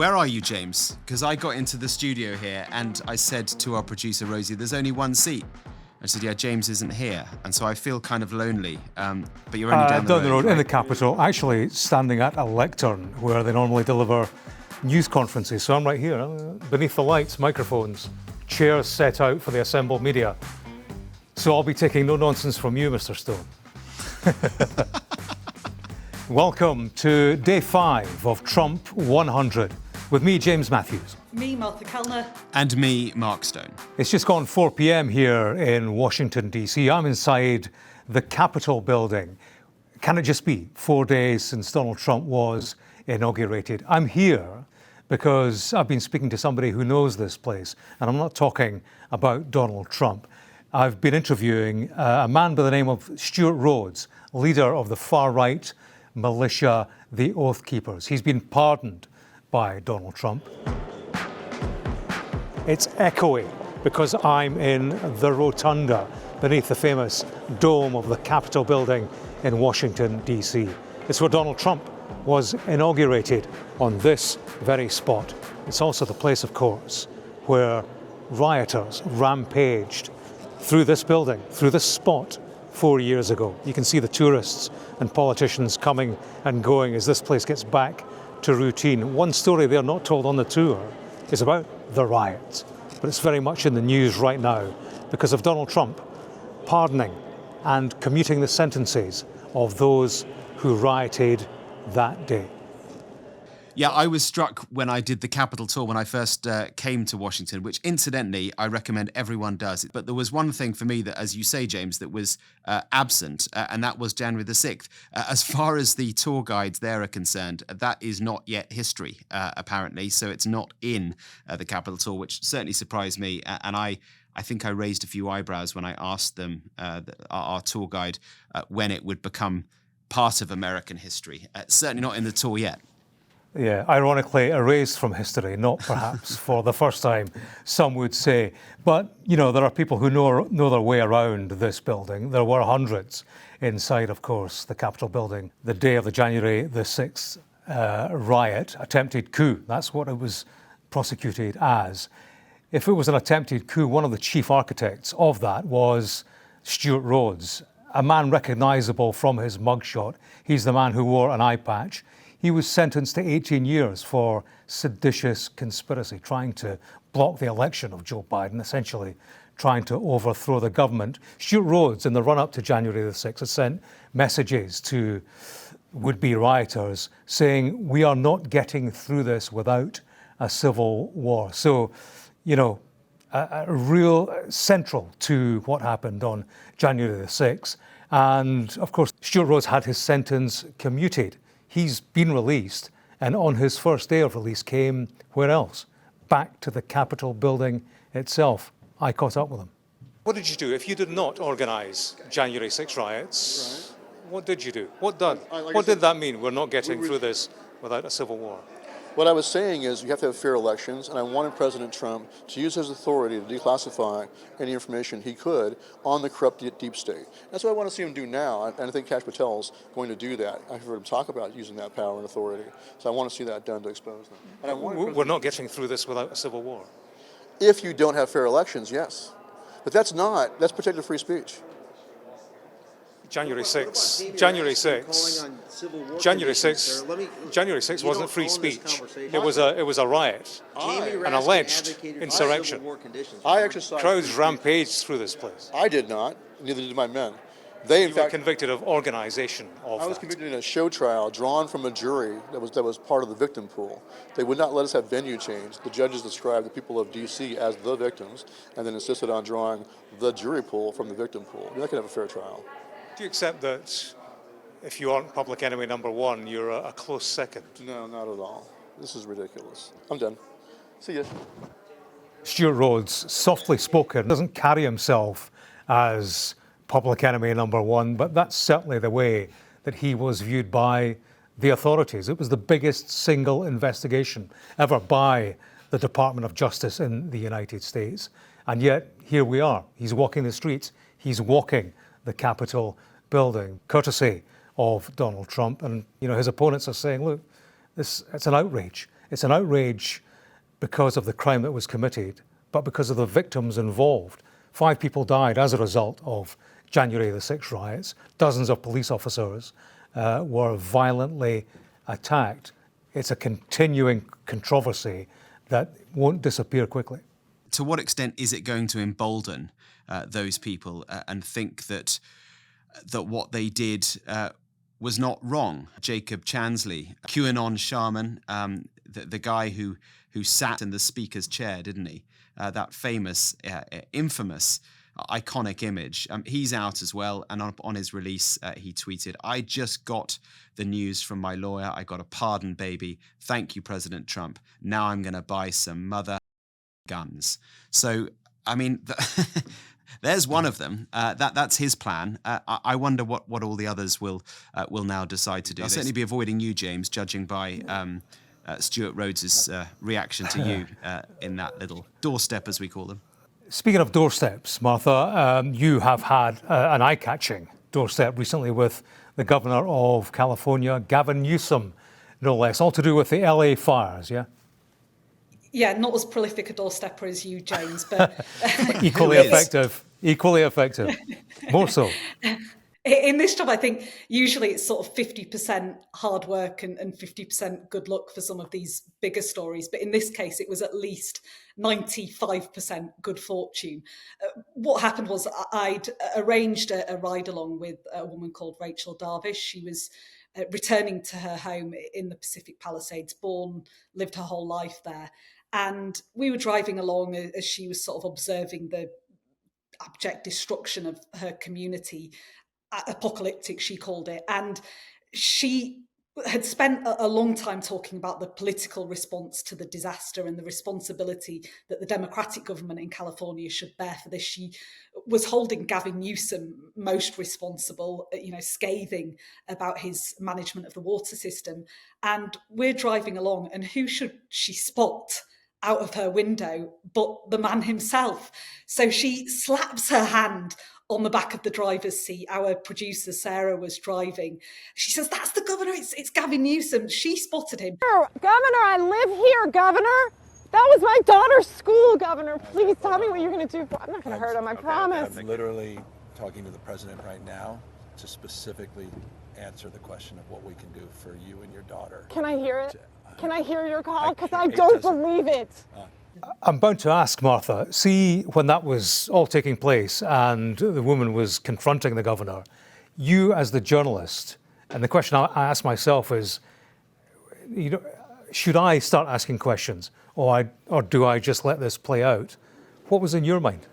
Where are you, James? Because I got into the studio here and I said to our producer, Rosie, there's only one seat. I said, yeah, James isn't here. And so I feel kind of lonely. But you're only down the road, in the capital, actually standing at a lectern where they normally deliver news conferences. So I'm right here, beneath the lights, microphones, chairs set out for the assembled media. So I'll be taking no nonsense from you, Mr. Stone. Welcome to day 5 of Trump 100 with me, James Matthews. Me, Martha Kelner. And me, Mark Stone. It's just gone 4 p.m. here in Washington, D.C. I'm inside the Capitol building. Can it just be 4 days since Donald Trump was inaugurated? I'm here because I've been speaking to somebody who knows this place, and I'm not talking about Donald Trump. I've been interviewing a man by the name of Stewart Rhodes, leader of the far-right militia, the Oath Keepers. He's been pardoned by Donald Trump. It's echoey because I'm in the rotunda beneath the famous dome of the Capitol building in Washington, D.C. It's where Donald Trump was inaugurated, on this very spot. It's also the place, of course, where rioters rampaged through this building, through this spot 4 years ago. You can see the tourists and politicians coming and going as this place gets back to routine. One story they're not told on the tour is about the riots, but it's very much in the news right now because of Donald Trump pardoning and commuting the sentences of those who rioted that day. Yeah, I was struck when I did the Capitol tour when I first came to Washington, which incidentally, I recommend everyone does. But there was one thing for me that, as you say, James, that was absent, and that was January the 6th. As far as the tour guides there are concerned, that is not yet history, apparently. So it's not in the Capitol tour, which certainly surprised me. And I think I raised a few eyebrows when I asked them, our tour guide, when it would become part of American history. Certainly not in the tour yet. Yeah, ironically erased from history, not perhaps for the first time, some would say. But, you know, there are people who know their way around this building. There were hundreds inside, of course, the Capitol building the day of the January the 6th riot, attempted coup. That's what it was prosecuted as. If it was an attempted coup, one of the chief architects of that was Stewart Rhodes, a man recognisable from his mugshot. He's the man who wore an eye patch. He was sentenced to 18 years for seditious conspiracy, trying to block the election of Joe Biden, essentially trying to overthrow the government. Stewart Rhodes, in the run-up to January the 6th, has sent messages to would-be rioters saying, we are not getting through this without a civil war. So, you know, a real central to what happened on January the 6th. And, of course, Stewart Rhodes had his sentence commuted. He's been released, and on his first day of release came, where else? Back to the Capitol building itself. I caught up with him. What did you do? If you did not organise January 6 riots, what did you do? What did that mean? We're not getting through this without a civil war. What I was saying is you have to have fair elections, and I wanted President Trump to use his authority to declassify any information he could on the corrupt deep state. That's what I want to see him do now, and I think Kash Patel's going to do that. I've heard him talk about using that power and authority, so I want to see that done to expose them. And we're not getting through this without a civil war. If you don't have fair elections, yes. But that's protected free speech. January 6 wasn't free speech. It was a riot, an alleged insurrection. Crowds rampaged through this place. I did not. Neither did my men. You were convicted of organisation of I was convicted in a show trial drawn from a jury that was part of the victim pool. They would not let us have venue change. The judges described the people of D.C. as the victims and then insisted on drawing the jury pool from the victim pool. You're not going to have a fair trial. Do you accept that if you aren't public enemy number one, you're a close second? No, not at all. This is ridiculous. I'm done. See ya. Stewart Rhodes, softly spoken, doesn't carry himself as public enemy number one, but that's certainly the way that he was viewed by the authorities. It was the biggest single investigation ever by the Department of Justice in the United States. And yet, here we are. He's walking the streets. He's walking the Capitol building, courtesy of Donald Trump. And, you know, his opponents are saying, look, it's an outrage. It's an outrage because of the crime that was committed, but because of the victims involved. 5 people died as a result of January the 6th riots. Dozens of police officers were violently attacked. It's a continuing controversy that won't disappear quickly. To what extent is it going to embolden those people and think that what they did was not wrong? Jacob Chansley, QAnon shaman, the guy who sat in the speaker's chair, didn't he? That famous, infamous, iconic image. He's out as well, and on his release, he tweeted, "I just got the news from my lawyer. I got a pardon, baby. Thank you, President Trump. Now I'm going to buy some mother guns." So, I mean, there's one of them. That's his plan. I wonder what all the others will now decide to do. I'll certainly be avoiding you, James, judging by Stewart Rhodes' reaction to you in that little doorstep, as we call them. Speaking of doorsteps, Martha, you have had an eye-catching doorstep recently with the governor of California, Gavin Newsom, no less, all to do with the LA fires, yeah? Yeah, not as prolific a doorstepper as you, James, but Equally effective. More so. In this job, I think usually it's sort of 50% hard work and 50% good luck for some of these bigger stories. But in this case, it was at least 95% good fortune. What happened was I'd arranged a ride along with a woman called Rachel Darvish. She was returning to her home in the Pacific Palisades, born, lived her whole life there. And we were driving along as she was sort of observing the abject destruction of her community. Apocalyptic, she called it. And she had spent a long time talking about the political response to the disaster and the responsibility that the Democratic government in California should bear for this. She was holding Gavin Newsom most responsible, scathing about his management of the water system. And we're driving along, and who should she spot out of her window but the man himself? So she slaps her hand on the back of the driver's seat. Our producer, Sarah, was driving. She says, "That's the governor, it's Gavin Newsom." She spotted him. Governor, I live here, Governor. That was my daughter's school, Governor. Please tell me what you're going to do. I'm not going to hurt him, I promise. I'm literally talking to the president right now to specifically answer the question of what we can do for you and your daughter. Can I hear it? Can I hear your call? Because I don't believe it. I'm bound to ask, Martha, see, when that was all taking place and the woman was confronting the governor, you as the journalist, and the question I ask myself is, should I start asking questions or do I just let this play out? What was in your mind?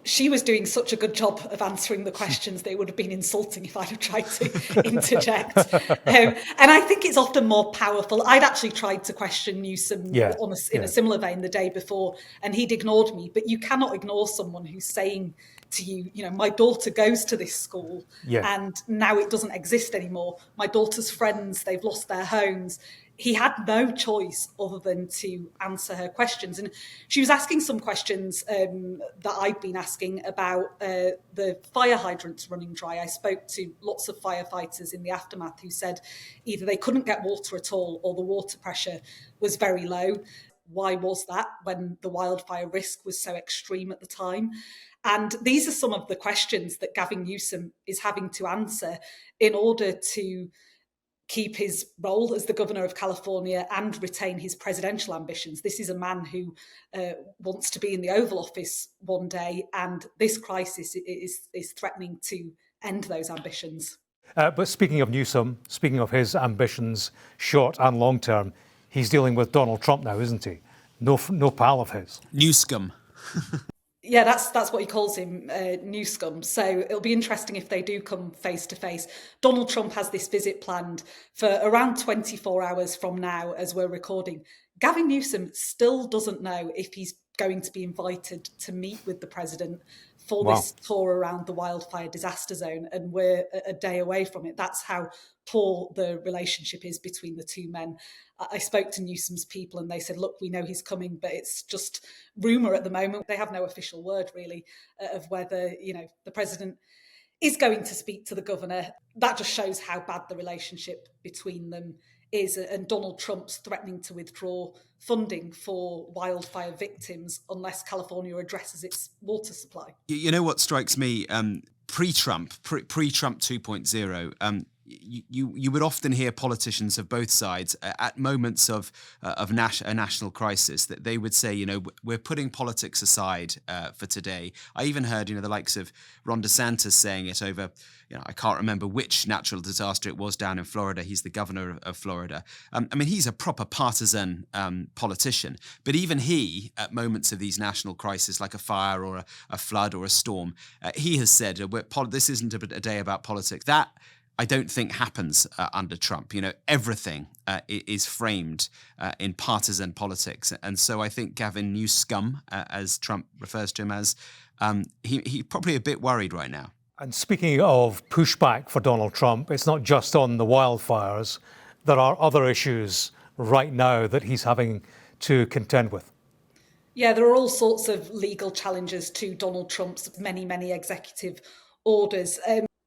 She was doing such a good job of answering the questions that it would have been insulting if I'd have tried to interject. And I think it's often more powerful. I'd actually tried to question Newsom in a similar vein the day before, and he'd ignored me. But you cannot ignore someone who's saying to you, my daughter goes to this school and now it doesn't exist anymore. My daughter's friends, they've lost their homes. He had no choice other than to answer her questions. And she was asking some questions that I'd been asking about the fire hydrants running dry. I spoke to lots of firefighters in the aftermath who said either they couldn't get water at all or the water pressure was very low. Why was that when the wildfire risk was so extreme at the time? And these are some of the questions that Gavin Newsom is having to answer in order to keep his role as the governor of California and retain his presidential ambitions. This is a man who wants to be in the Oval Office one day, and this crisis is threatening to end those ambitions. But speaking of Newsom, speaking of his ambitions, short and long term, he's dealing with Donald Trump now, isn't he? No pal of his. Newscum. Yeah, that's what he calls him, Newscum. So it'll be interesting if they do come face to face. Donald Trump has this visit planned for around 24 hours from now as we're recording. Gavin Newsom still doesn't know if he's going to be invited to meet with the president for this tour around the wildfire disaster zone, and we're a day away from it. That's how poor the relationship is between the two men. I spoke to Newsom's people and they said, look, we know he's coming, but it's just rumour at the moment. They have no official word, really, of whether, the president is going to speak to the governor. That just shows how bad the relationship between them is, and Donald Trump's threatening to withdraw funding for wildfire victims unless California addresses its water supply. You know what strikes me? Pre-Trump 2.0, you would often hear politicians of both sides at moments of a national crisis that they would say, we're putting politics aside for today. I even heard, the likes of Ron DeSantis saying it over, I can't remember which natural disaster it was down in Florida. He's the governor of Florida. He's a proper partisan politician. But even he, at moments of these national crises like a fire or a flood or a storm, he has said, this isn't a day about politics. That I don't think happens under Trump. Everything is framed in partisan politics. And so I think Gavin Newsom, as Trump refers to him as, he's probably a bit worried right now. And speaking of pushback for Donald Trump, it's not just on the wildfires. There are other issues right now that he's having to contend with. Yeah, there are all sorts of legal challenges to Donald Trump's many, many executive orders.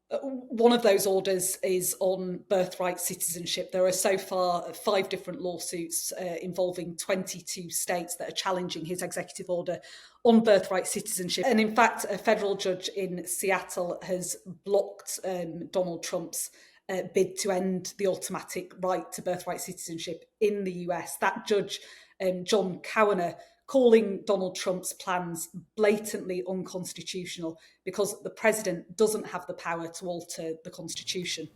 One of those orders is on birthright citizenship. There are so far 5 different lawsuits involving 22 states that are challenging his executive order on birthright citizenship. And in fact, a federal judge in Seattle has blocked Donald Trump's bid to end the automatic right to birthright citizenship in the US. That judge, John Cowaner, calling Donald Trump's plans blatantly unconstitutional because the president doesn't have the power to alter the Constitution.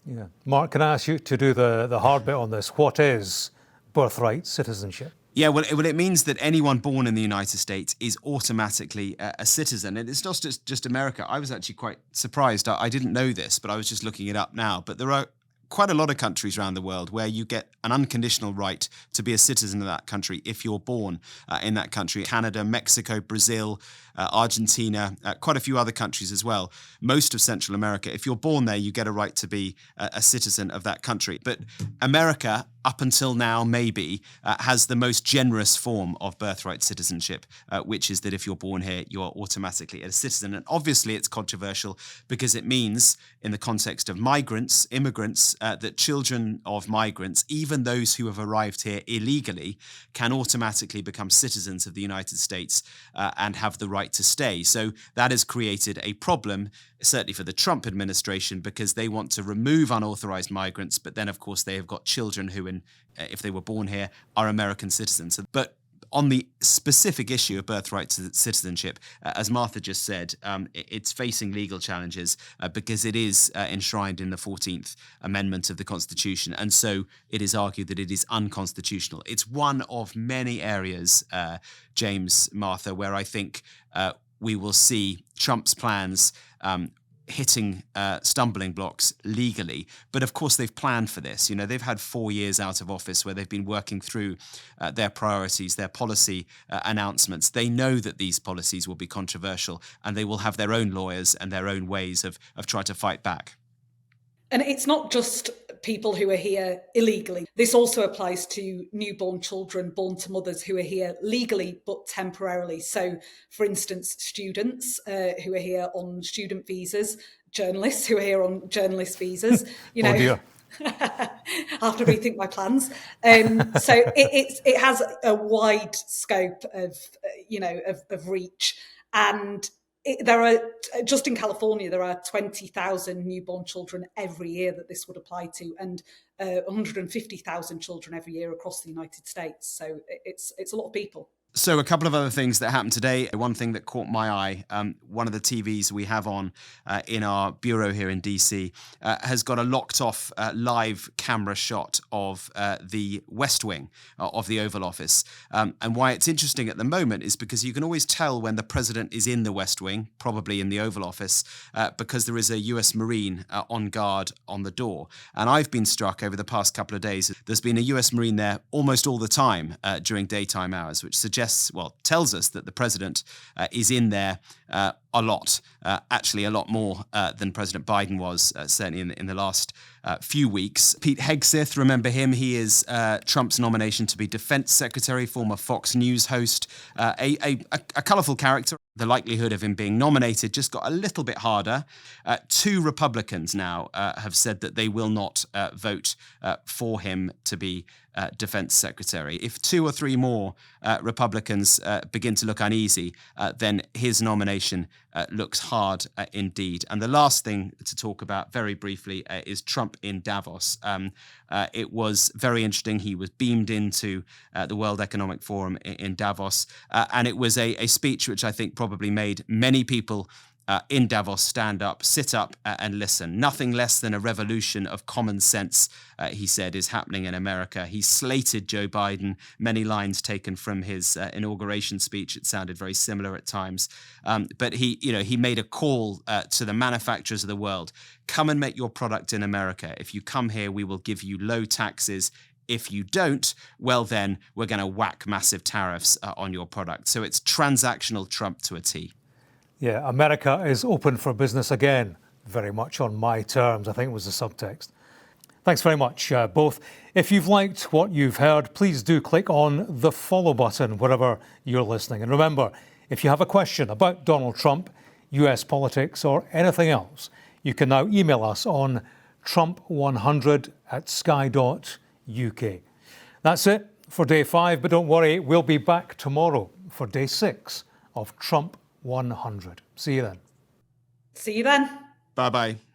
Yeah. Mark, can I ask you to do the hard bit on this? What is birthright citizenship? Yeah, well, it means that anyone born in the United States is automatically a citizen. And it's not just America. I was actually quite surprised. I didn't know this, but I was just looking it up now. But there are quite a lot of countries around the world where you get an unconditional right to be a citizen of that country if you're born in that country. Canada, Mexico, Brazil, Argentina, quite a few other countries as well. Most of Central America, if you're born there, you get a right to be a citizen of that country. But America, up until now, maybe, has the most generous form of birthright citizenship, which is that if you're born here, you are automatically a citizen. And obviously it's controversial because it means, in the context of migrants, immigrants, that children of migrants, even those who have arrived here illegally, can automatically become citizens of the United States and have the right to stay. So that has created a problem, certainly for the Trump administration, because they want to remove unauthorized migrants, but then, of course, they have got children who, if they were born here, are American citizens. But on the specific issue of birthright citizenship, as Martha just said, it's facing legal challenges because it is enshrined in the 14th Amendment of the Constitution. And so it is argued that it is unconstitutional. It's one of many areas, James, Martha, where I think we will see Trump's plans hitting stumbling blocks legally. But of course, they've planned for this. They've had 4 years out of office where they've been working through their priorities, their policy announcements. They know that these policies will be controversial and they will have their own lawyers and their own ways of trying to fight back. And it's not just people who are here illegally. This also applies to newborn children born to mothers who are here legally but temporarily. So, for instance, students who are here on student visas, journalists who are here on journalist visas. Oh dear. I have to rethink my plans. So it has a wide scope of reach, and there are, just in California, there are 20,000 newborn children every year that this would apply to, and 150,000 children every year across the United States. So it's a lot of people. So a couple of other things that happened today. One thing that caught my eye, one of the TVs we have on in our bureau here in DC has got a locked off live camera shot of the West Wing of the Oval Office. And why it's interesting at the moment is because you can always tell when the president is in the West Wing, probably in the Oval Office, because there is a US Marine on guard on the door. And I've been struck over the past couple of days, there's been a US Marine there almost all the time during daytime hours, which tells us that the president is in there a lot, actually a lot more than President Biden was, certainly in the last few weeks. Pete Hegseth, remember him? He is Trump's nomination to be defense secretary, former Fox News host, a colourful character. the likelihood of him being nominated just got a little bit harder. 2 Republicans now have said that they will not vote for him to be Defense Secretary. If 2 or 3 more Republicans begin to look uneasy, then his nomination looks hard indeed. And the last thing to talk about very briefly is Trump in Davos. It was very interesting. He was beamed into the World Economic Forum in Davos, and it was a speech which I think probably made many people in Davos stand up, sit up and listen. Nothing less than a revolution of common sense, he said, is happening in America. He slated Joe Biden, many lines taken from his inauguration speech. It sounded very similar at times. But he made a call to the manufacturers of the world. Come and make your product in America. If you come here, we will give you low taxes. If you don't, well, then we're going to whack massive tariffs on your product. So it's transactional Trump to a T. Yeah, America is open for business again, very much on my terms, I think was the subtext. Thanks very much, both. If you've liked what you've heard, please do click on the follow button wherever you're listening. And remember, if you have a question about Donald Trump, US politics, or anything else, you can now email us on trump100@sky.uk. That's it for day 5, but don't worry, we'll be back tomorrow for day 6 of Trump 100. See you then. See you then. Bye-bye.